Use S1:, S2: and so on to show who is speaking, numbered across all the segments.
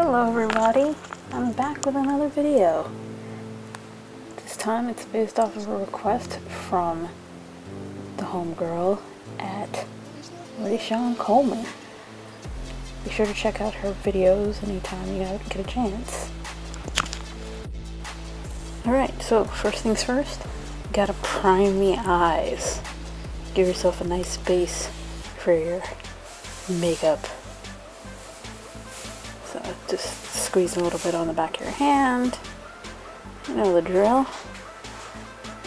S1: Hello everybody, I'm back with another video. This time it's based off of a request from the homegirl at Eyeshadow Coleman. Be sure to check out her videos anytime you get a chance. Alright, so first things first, gotta prime the eyes. Give yourself a nice base for your makeup. So just squeeze a little bit on the back of your hand, you know the drill,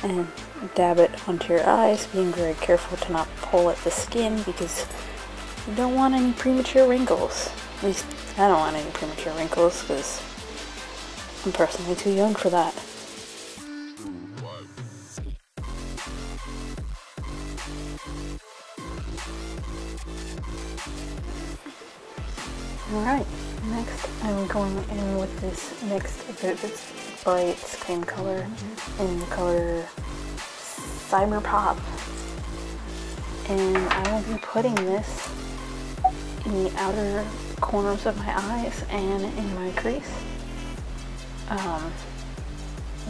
S1: and dab it onto your eyes, being very careful to not pull at the skin because you don't want any premature wrinkles. At least I don't want any premature wrinkles because I'm personally too young for that. Alright, next I'm going in with this Nyx Vivid Birghts cream color in the color Cyberpop. And I will be putting this in the outer corners of my eyes and in my crease.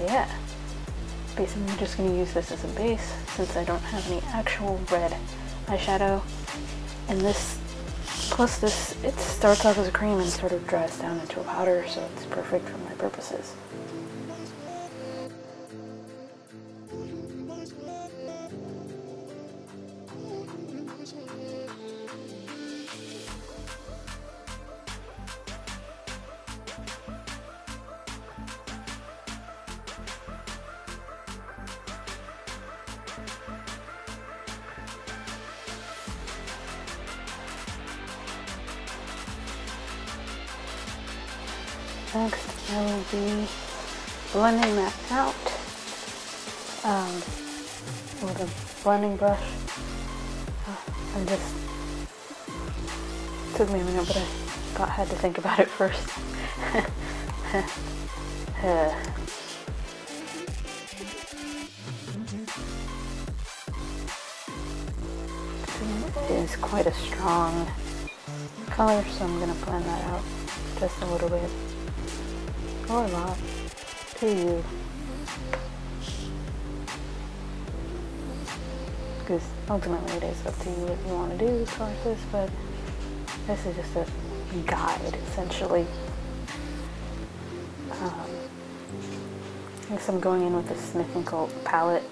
S1: Yeah. Basically I'm just going to use this as a base since I don't have any actual red eyeshadow. And this plus this, it starts off as a cream and sort of dries down into a powder, so it's perfect for my purposes. Next, I will be blending that out with a blending brush. I just took me a minute, but I had to think about it first. It is quite a strong color, so I'm going to blend that out just a little bit. Or a lot, to you. Because ultimately it is up to you what you want to do as far as this, but this is just a guide, essentially. I guess I'm going in with the Smith & Co. palette,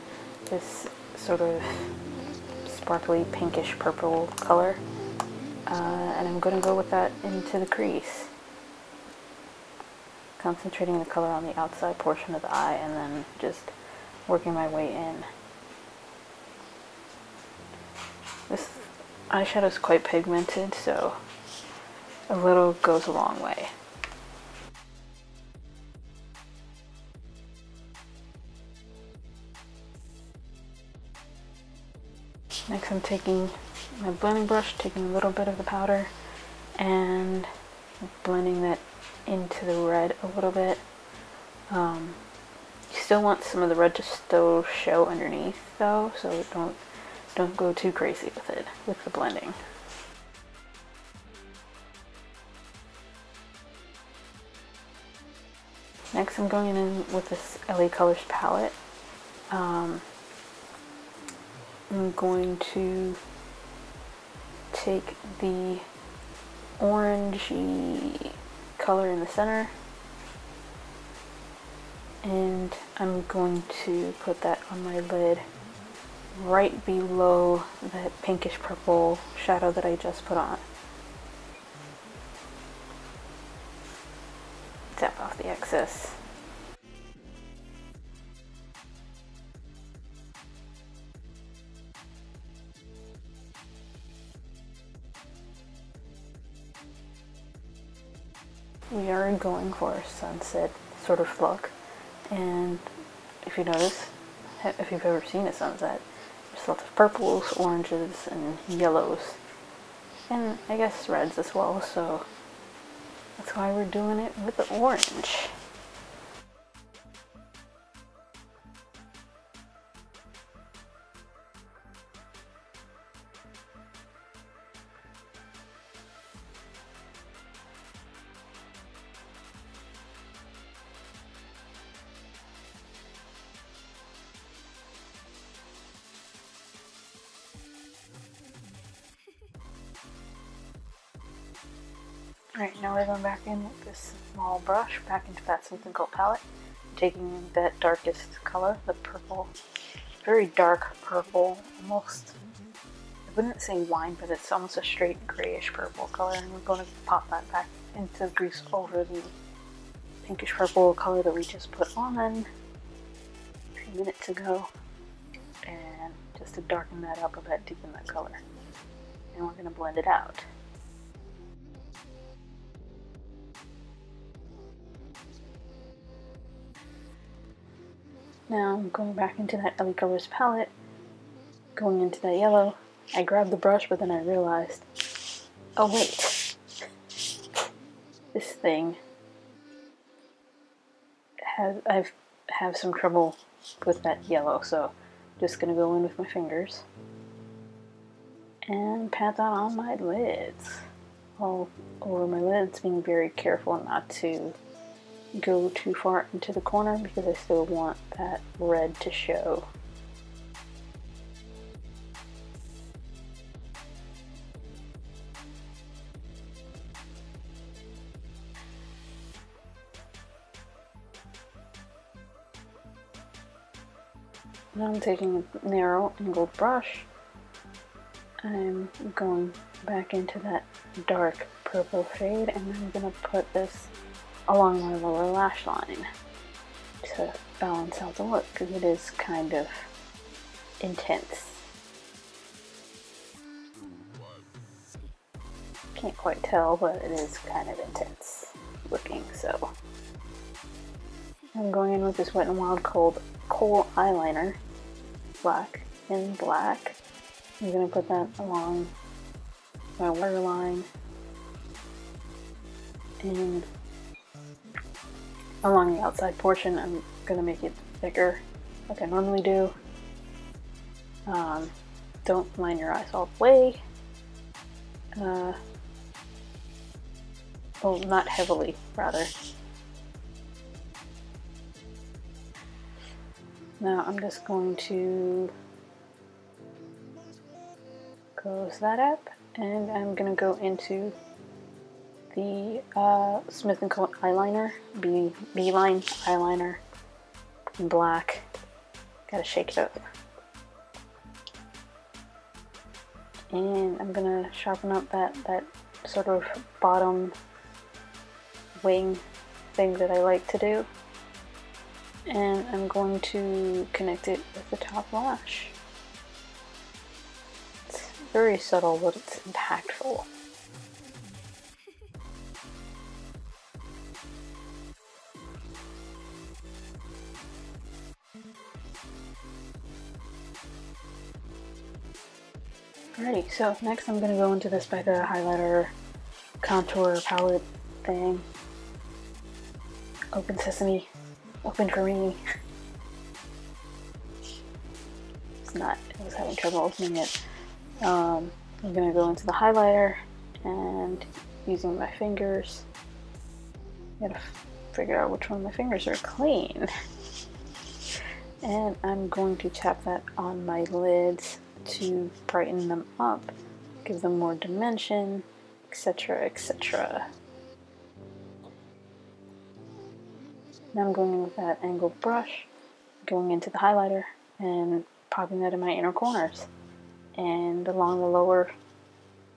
S1: this sort of sparkly pinkish purple color, and I'm going to go with that into the crease. Concentrating the color on the outside portion of the eye and then just working my way in. This eyeshadow is quite pigmented, so a little goes a long way. Next I'm taking my blending brush, taking a little bit of the powder and blending that into the red a little bit. You still want some of the red to still show underneath though, so don't go too crazy with it, with the blending. Next I'm going in with this L.A Colors palette. I'm going to take the orangey color in the center, and I'm going to put that on my lid right below that pinkish purple shadow that I just put on. Tap off the excess. We are going for a sunset sort of look, and if you notice, if you've ever seen a sunset, there's lots of purples, oranges, and yellows, and I guess reds as well, so that's why we're doing it with the orange. Alright, now we're going back in with this small brush, back into that Smooth & Kohl palette, taking that darkest color, the purple, very dark purple, almost, I wouldn't say wine, but it's almost a straight grayish purple color, and we're going to pop that back into the grease over the pinkish purple color that we just put on a few minutes ago, and just to darken that up a bit, deepen that color. And we're going to blend it out. Now I'm going back into that L.A Colors palette, going into that yellow. I grabbed the brush, but then I realized, oh wait, this thing I have some trouble with that yellow, so I'm just gonna go in with my fingers and pat that on my lids, all over my lids, being very careful not to go too far into the corner because I still want that red to show. Now I'm taking a narrow angled brush. I'm going back into that dark purple shade, and I'm going to put this along my lower lash line to balance out the look, because it is kind of intense. Can't quite tell, but it is kind of intense looking, so. I'm going in with this Wet n Wild Kohl eyeliner, black and black. I'm going to put that along my waterline and along the outside portion. I'm going to make it thicker like I normally do. Don't line your eyes all the way. Well, not heavily, rather. Now I'm just going to close that up, and I'm going to go into the Smith & Kohl eyeliner, B-line eyeliner in black. Gotta shake it up. And I'm going to sharpen up that sort of bottom wing thing that I like to do. And I'm going to connect it with the top lash. It's very subtle, but it's impactful. Alrighty, so next I'm going to go into this BECCA highlighter contour palette thing. Open sesame. Open for me. It's not, I was having trouble opening it. I'm gonna go into the highlighter and using my fingers, I gotta figure out which one of my fingers are clean. And I'm going to tap that on my lids to brighten them up, give them more dimension, etc., etc. Now I'm going in with that angled brush, going into the highlighter and popping that in my inner corners and along the lower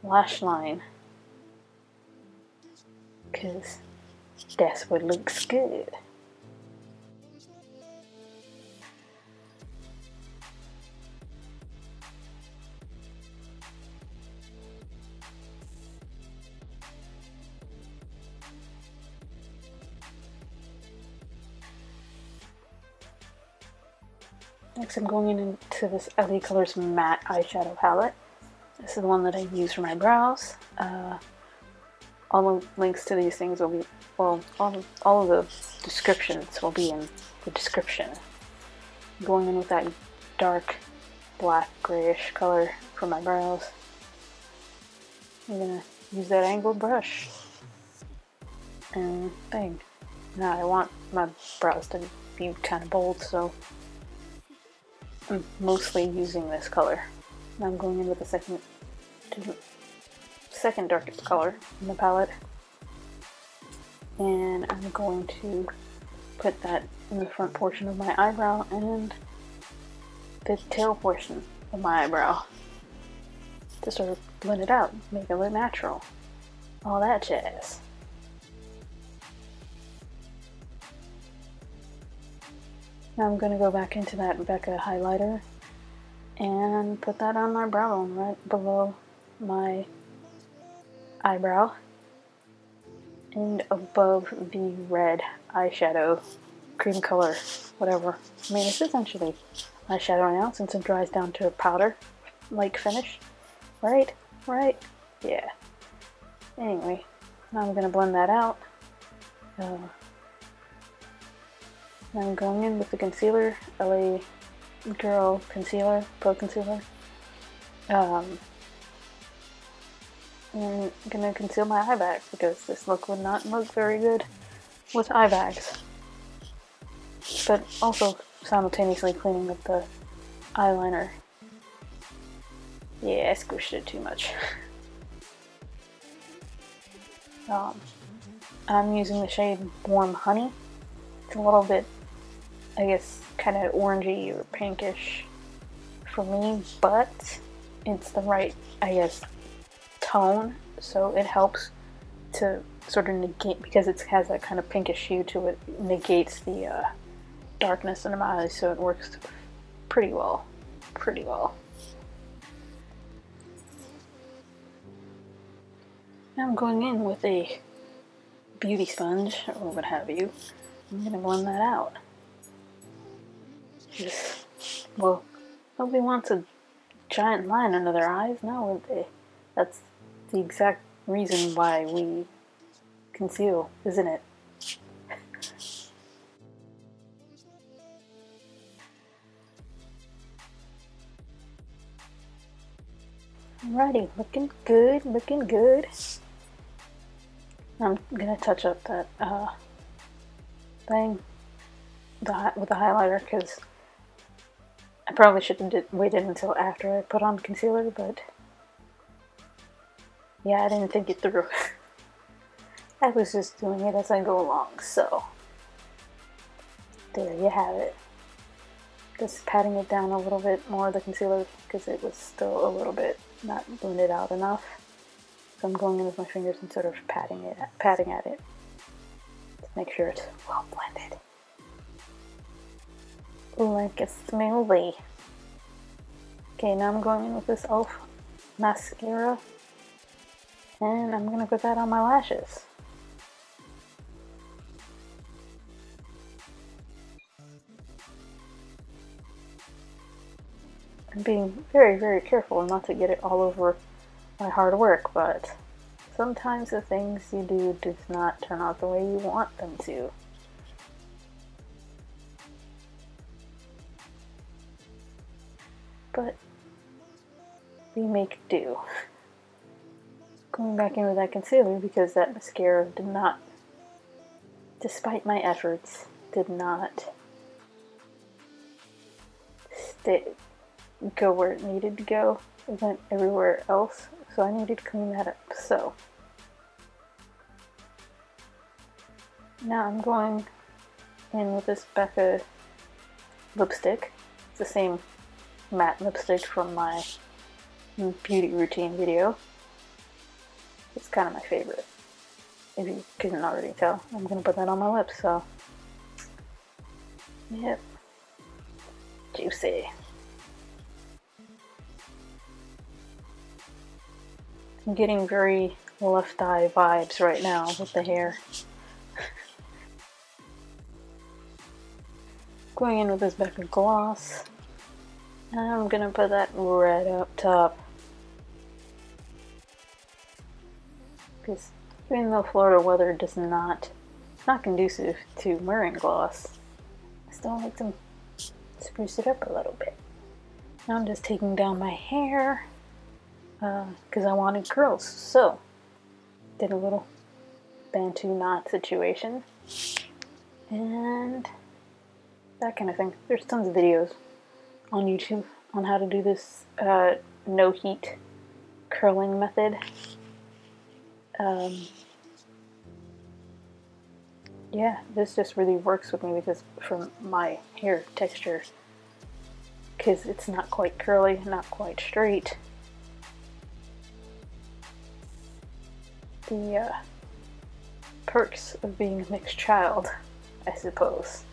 S1: lash line, because that's what looks good. Next I'm going into this L.A Colors matte eyeshadow palette. This is the one that I use for my brows. All the links to these things will be, well, all of the descriptions will be in the description. I'm going in with that dark black grayish color for my brows. I'm gonna use that angled brush and bang. Now I want my brows to be kind of bold, so I'm mostly using this color. Now I'm going in with the second darkest color in the palette, and I'm going to put that in the front portion of my eyebrow and the tail portion of my eyebrow to sort of blend it out, make it look natural, all that jazz. Now I'm going to go back into that BECCA highlighter and put that on my brow bone right below my eyebrow and above the red eyeshadow, cream color, whatever. I mean, it's essentially eyeshadow now since it dries down to a powder-like finish. Right? Right? Yeah. Anyway, now I'm going to blend that out. I'm going in with the concealer, L.A Girl concealer, pro concealer. And I'm gonna conceal my eye bags because this look would not look very good with eye bags. But also simultaneously cleaning up the eyeliner. Yeah, I squished it too much. I'm using the shade Warm Honey. It's a little bit, I guess, kind of orangey or pinkish for me, but it's the right, I guess, tone, so it helps to sort of negate, because it has that kind of pinkish hue to it, negates the darkness in my eyes, so it works pretty well. Pretty well. Now I'm going in with a beauty sponge, or what have you. I'm going to blend that out. Well, nobody wants a giant line under their eyes, now would they? That's the exact reason why we conceal, isn't it? Alrighty, looking good, looking good. I'm gonna touch up that thing with the highlighter because I probably should have waited until after I put on concealer, but yeah, I didn't think it through. I was just doing it as I go along, so there you have it. Just patting it down a little bit more, the concealer, because it was still a little bit not blended out enough. So I'm going in with my fingers and sort of patting at it to make sure it's well blended. Like a smoothie. Okay, now I'm going in with this e.l.f. mascara, and I'm gonna put that on my lashes. I'm being very, very careful not to get it all over my hard work, but sometimes the things you do does not turn out the way you want them to. But we make do. Going back in with that concealer because that mascara did not, despite my efforts, did not go where it needed to go. It went everywhere else, so I needed to clean that up. So now I'm going in with this BECCA lipstick. It's the same matte lipstick from my beauty routine video. It's kind of my favorite, if you couldn't already tell. I'm gonna put that on my lips, so yep, juicy. I'm getting very left eye vibes right now with the hair. Going in with this BECCA gloss, and I'm gonna put that right up top. Because even though Florida weather does not, it's not conducive to wearing gloss, I still like to spruce it up a little bit. Now I'm just taking down my hair because I wanted curls, so did a little Bantu knot situation and that kind of thing. There's tons of videos on YouTube on how to do this no heat curling method. yeah, this just really works with me because from my hair texture, because it's not quite curly, not quite straight. The perks of being a mixed child, I suppose.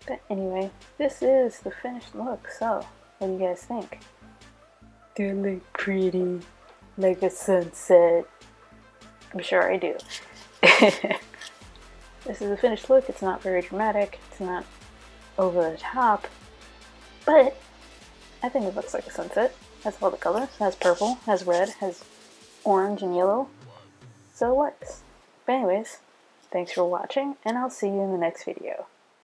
S1: But anyway, this is the finished look, so what do you guys think? Do it look pretty, like a sunset? I'm sure I do. This is the finished look. It's not very dramatic, it's not over the top, but I think it looks like a sunset. Has all the colors, has purple, has red, has orange and yellow, so it works. But anyways, thanks for watching, and I'll see you in the next video.